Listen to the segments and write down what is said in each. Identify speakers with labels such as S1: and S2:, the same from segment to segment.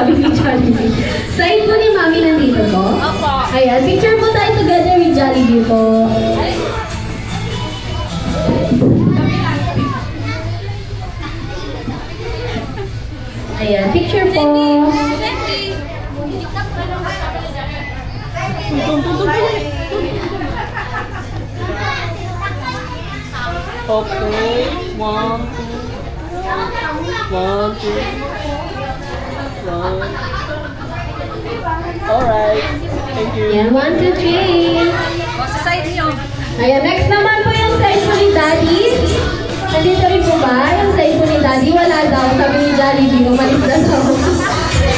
S1: Jollibee, Jollibee. Side po ni Mami nandito po.
S2: Opo.
S1: Ayan, picture po tayo together with Jollibee po. Ayan, picture po.
S2: Okay, one, two. Alright, thank you.
S1: Ayan, 1, 2, 3.
S2: Sa side niyo.
S1: Ayan, next naman po yung side po ni Daddy. Nandito rin po ba? Yung side po ni Daddy, wala daw. Sabi ni Jollibee, umalis na daw.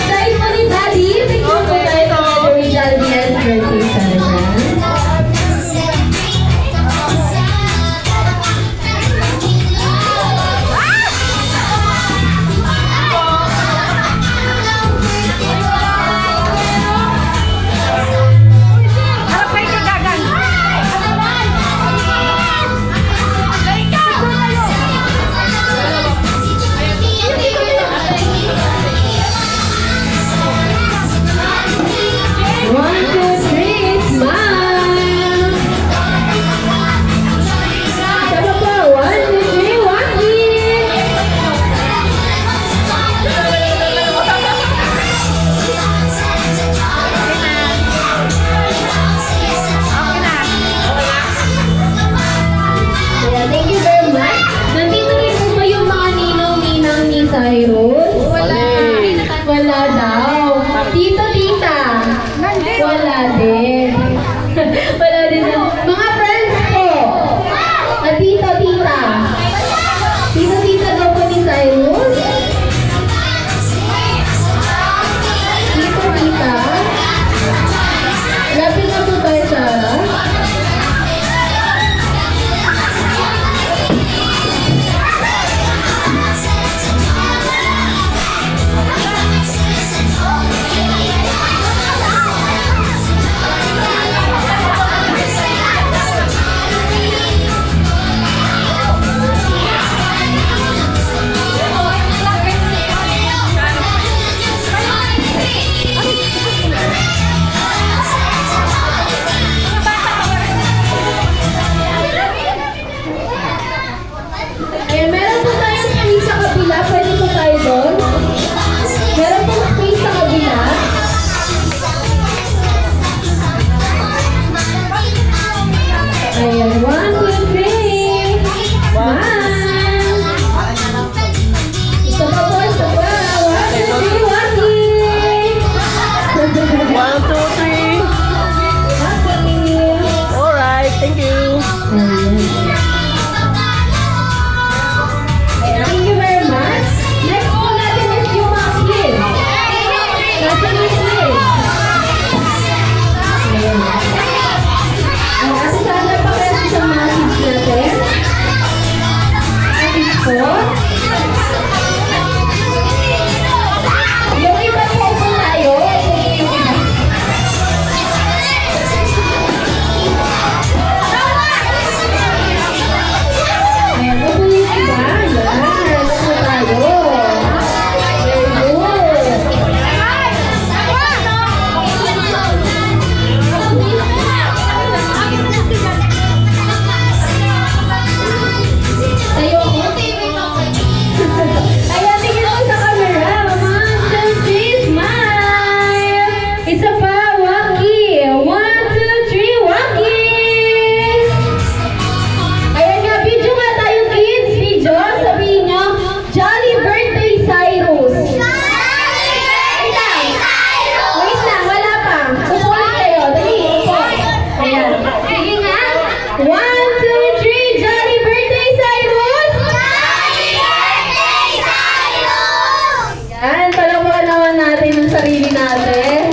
S1: Side po ni Daddy, picture po tayo together with Jollibee and birthday celebrant. Wala daw. Tito, tita. Wala din. Wala din. Mga friends po. Tito, tita. Tito, tita daw po ni Cyrus. Tito, tita. Lapit na po tayo, Sarah. Ayan, 1, 2, 3. Isa pa po, isa pa. 1, 2, 3,
S2: 1, 2, 3. Alright, thank you.
S1: Thank you very much. Next po natin is yung mga kids. Nasaan yung kids? Ayan. Ang asasada pa kayo sa mga kids natin. Kids po. Yung iba po po tayo. Yung iba. Ayan, ito po yung iba. Ayan, ito po tayo. Very good. Tayo ko. Ayan, tingin mo sa camera. 1, 2, 3, smile. Isa pa, Waki. 1, 2, 3, Waki. Ayan nga, video nga tayo kids. Video, sabihin nyo, Jolly Birthday Cyrus. Wait lang, wala pa. Upuin kayo, dali, upo. Ayan, sige nga. 1, 2, 3, Jolly Birthday Cyrus. Yan, palakpakan naman natin ang sarili natin.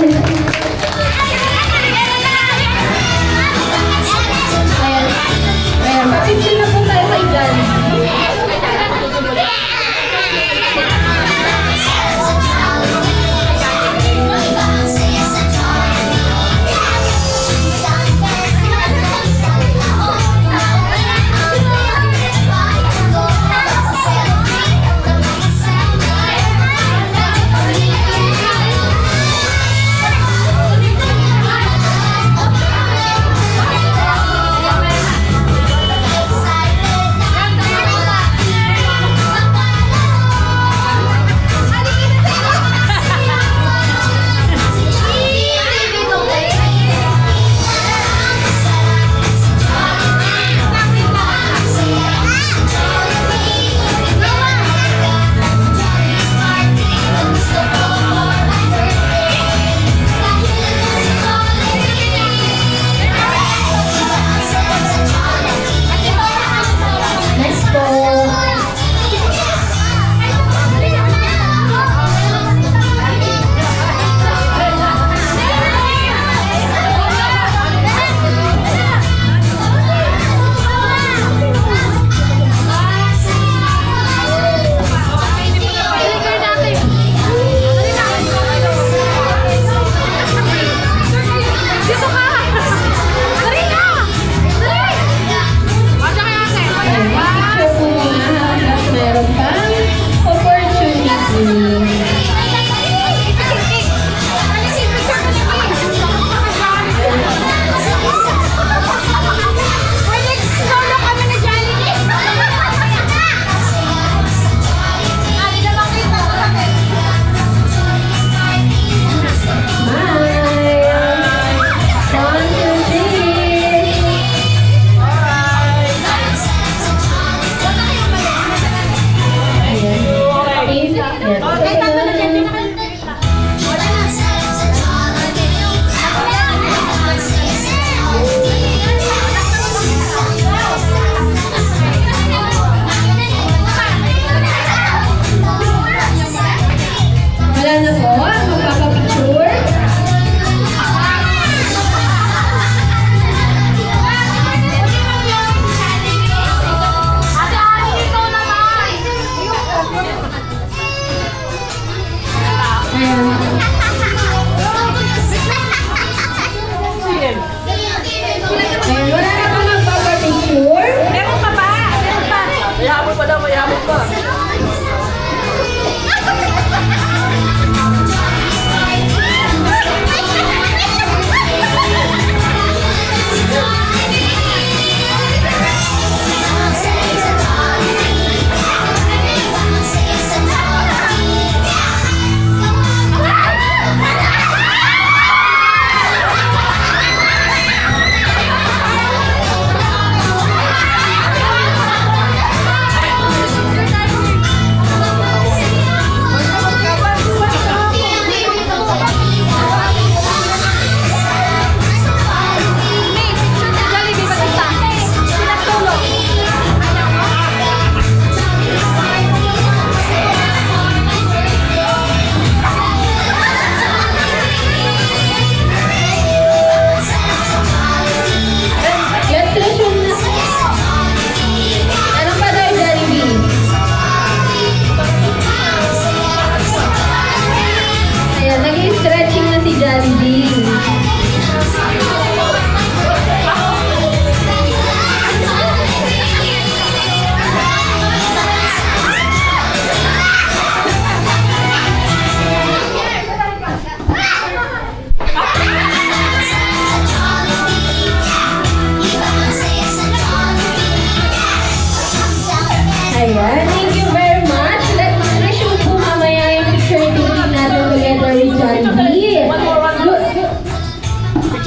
S1: Ayan, ayan, papicture na po tayo kay Jolly.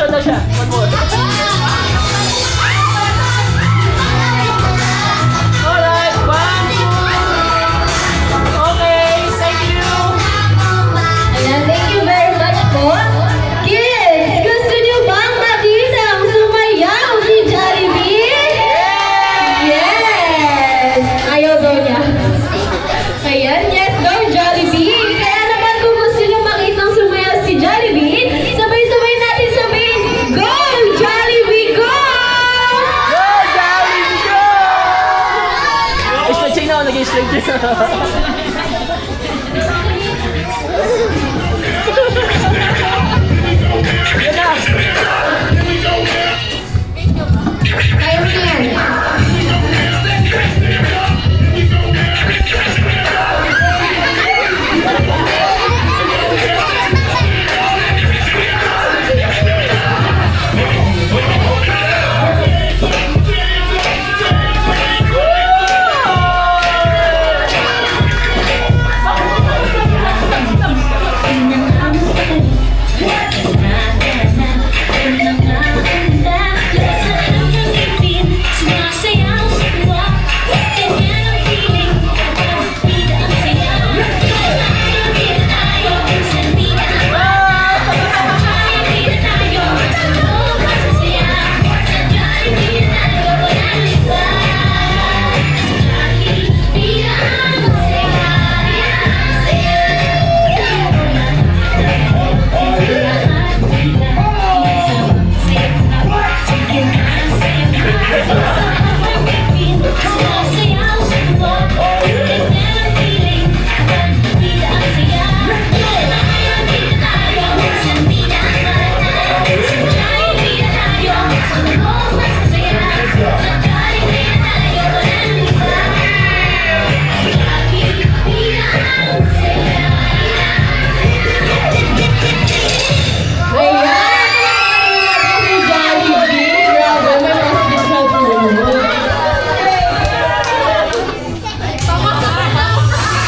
S2: Picture na siya. One more. Alright, 1, 2. Okay, thank you.
S1: Ayan, thank you very much po. Kids, gusto niyo bang makita ang sumayaw si Jollibee? Yes! Ayaw daw niya. Ayan, yes daw Jollibee. Kaya naman kung gusto niyo makita ang sumayaw si Jollibee, sabay-sabay natin sabihin, Go Jollibee, go!
S2: Go, Jollibee, go! Stretching na ako, nag-stretching na. Yan na.
S1: Kaya mo yan.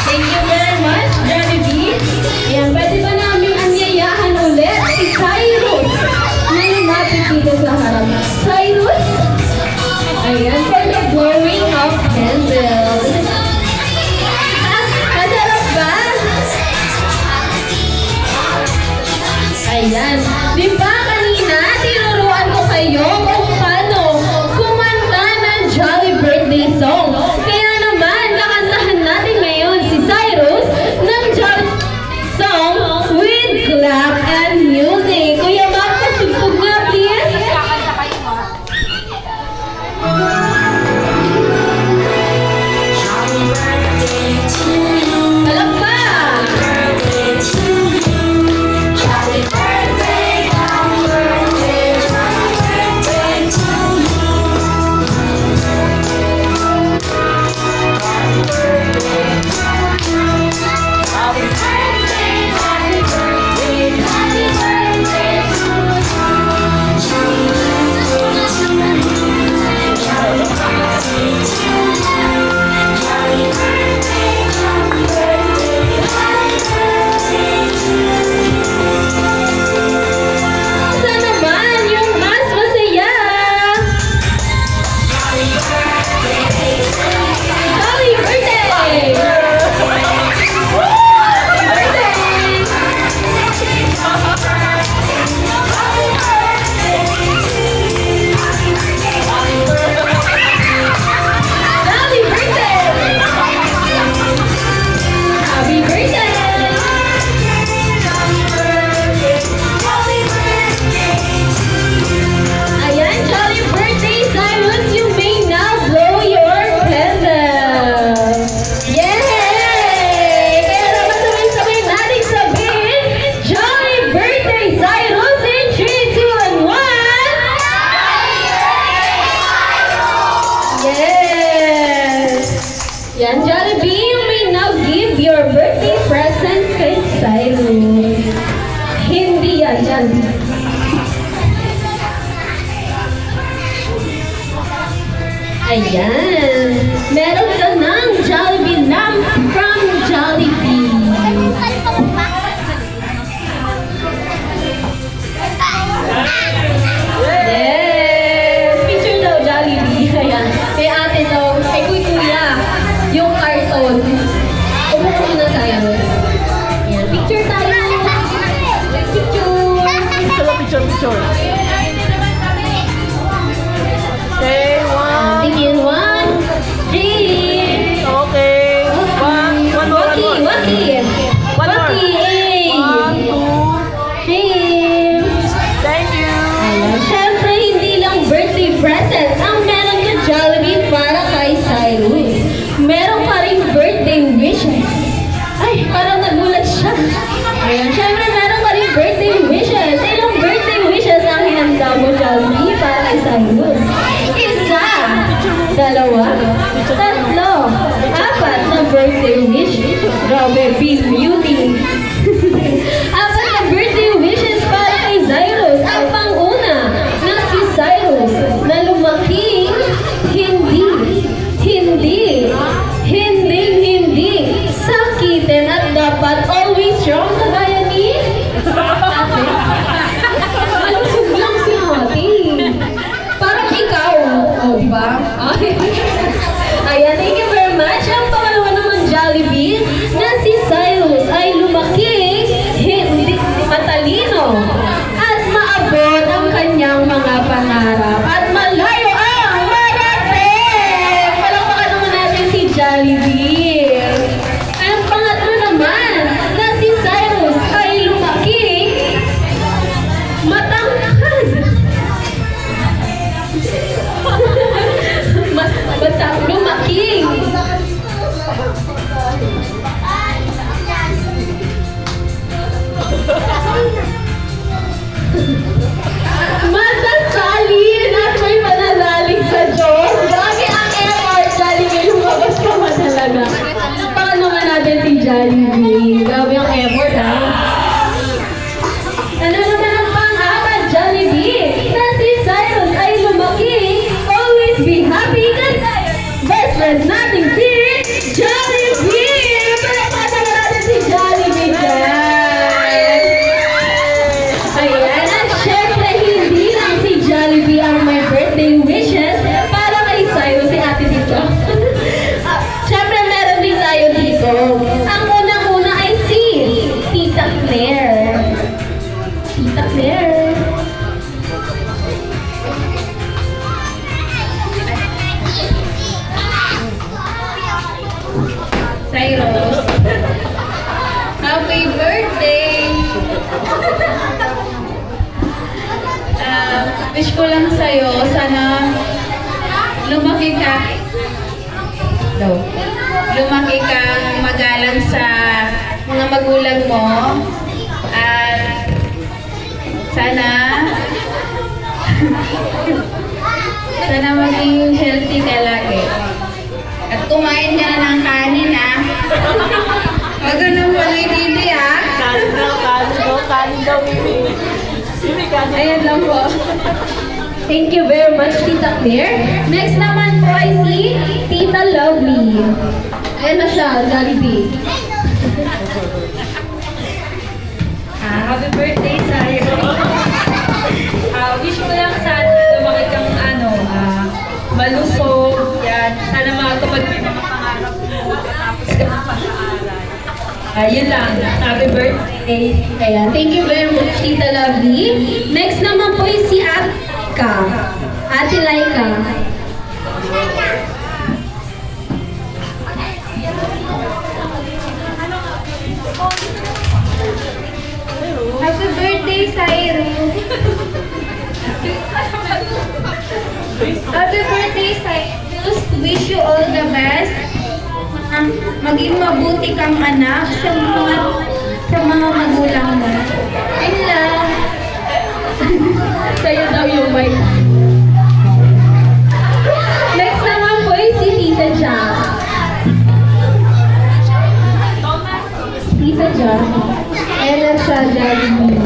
S1: Thank you very much, Jollibee. Ayan, pwede ba namin anyayahan ulit si Cyrus na lumapit dito sa harap. Cyrus? Ayan, for the blowing of candles. Masarap ba? Ayan. Di ba kanina, tinuruan ko kayo kung paano kumanta ng Jolly Birthday song. Kaya naman, kakantahan natin ngayon si Cyrus ng Jolly song with clap and music. Kuya Bob, patugtog nga please. Palakpak! Isa naman yung mas masaya. Jolly birthday! Jolly birthday! Happy birthday! Ayan, Jolly birthday, Cyrus! You may now blow your candle! Yay! Kaya naman sabay-sabay natin sabihin, Jolly birthday, Cyrus! In 3, 2, and 1! Yes! Yan, Jollibee, you may now give your birthday present kay Cyrus. Hindi yan. Ayan. Meron ka ng Jollibee lamp from Jollibee. birthday wish. Grabe, beauty. Apat na birthday wishes para kay Cyrus. Ang pang-una na si Cyrus na lumaking hindi sakitin at dapat always strong kagaya ni ate. Malusog lang si ate. Parang ikaw. O, diba? Ayan, thank you very much. Ang pangalawa naman Jollibee na si Cyrus ay lumaking hindi matalino at maabot ang kanyang mga pangarap at malayo ang marating. Palakpakan naman natin si Jollibee. Ang pangatlo naman na si Cyrus ay lumaking matangkad. Lumaking. Masasalin at may pananalig sa Diyos. Grabe ang effort, Jollibee. Lumabas ka man talaga. Baka naman natin si Jollibee. Grabe ang effort, ha? Ano naman ang pang-apat, Jollibee? Na si Cyrus ay lumaki. Always be happy. Best friend natin si Jollibee. Palakpakan naman natin si Jollibee dyan. Ayan, at syempre hindi lang si Jollibee ang may birthday wishes para kay Cyrus, si ate dito. Syempre meron din tayo dito. Ang unang-una ay si Tita Claire. Tita Claire. Cyrus, happy birthday! Wish ko lang sa'yo, sana lumaki ka. No. Lumaki kang magalang sa mga magulang mo. At sana sana maging healthy ka lagi. At kumain ka na ng kanin, ah. Wag ka nang walay dili, ah.
S2: Kanin daw, Mimi. Mimi, kanin.
S1: Ayan lang po. Thank you very much, Tita Claire. Next naman po ay si Tita Lovely. Ayan na siya, Jollibee.
S3: Happy birthday sa'yo. Wish ko lang sana lumaki kang malusog. Yan. Sana makatupad mo yung mga pangarap mo. Tapos ka ng pag-aaral. Yun lang. Happy birthday.
S1: Ayan, thank you very much, Tita Lovely. Next naman po ay si Atka. Ate Laika.
S4: Happy birthday, Cyrus! Happy birthday, Cyrus! Wish you all the best. Maging mabuti kang anak sa mga magulang mo. Yun lang.
S1: Sa'yo daw yung mic. Next naman po ay si Tita Jack. Tita Jack. Ayan na siya, Jollibee.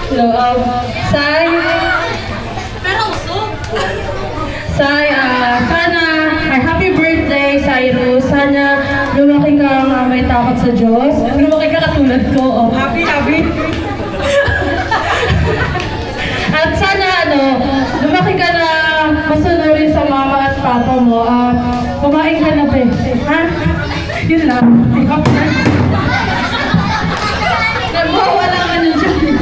S1: Hello, Sai. Sana, happy birthday, Cyrus. Sana lumaki ka may takot sa Diyos. Lumaki ka katulad ko. Oh, happy. At sana, lumaki ka na masunurin sa mama at papa mo. Kumain ka na, pe. Ha? Yun lang. Nagwawala ka na dyan.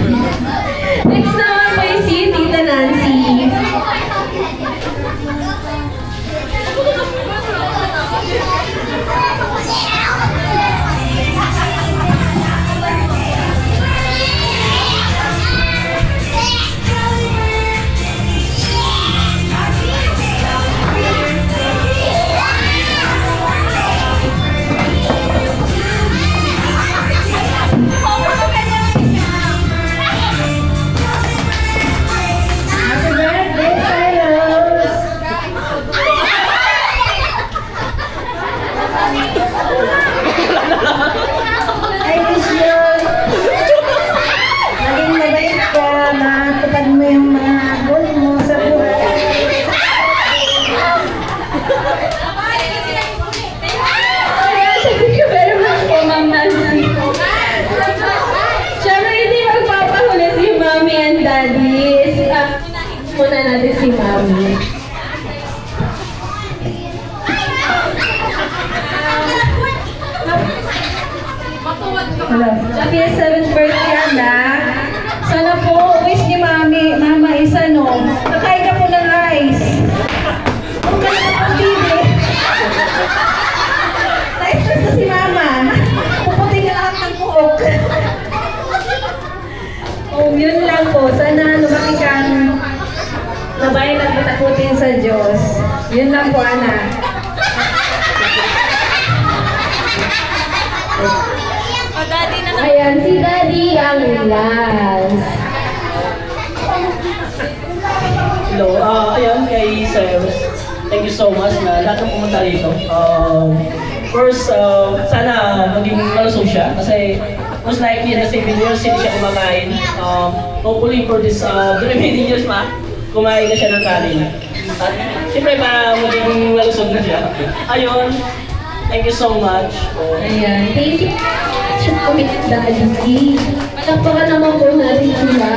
S1: Next naman po yung si Tita Nancy.
S4: mga goal mo sa buhay.
S1: Thank you very much po, Ma'am Nancy. Siyempre, hindi magpapahuli si Mommy and Daddy. Muna natin si Mommy.
S4: Happy 7th birthday, anak. Sana po, wish ni Mama isa, no? Nakain ka po ng ice. Huwag ka naman ang bibi. Na-stress na si Mama. Puputi na lahat ng buhok. Yun lang po. Sana lumaki kang nabayan at matakutin sa Diyos. Yun lang po, anak.
S1: Ayan, si Daddy ang last.
S2: Hello, ayun kay Sir. Thank you so much na lahat ng pumunta rito. First, sana maging malusog siya kasi most likely na 7 years hindi siya kumakain. Hopefully for this the remaining years kumain na siya ng kanin. At siyempre maging malusog na siya. Ayun, thank you so much.
S1: Ayan, thank you. Daddy. Palakpakan naman po natin sila.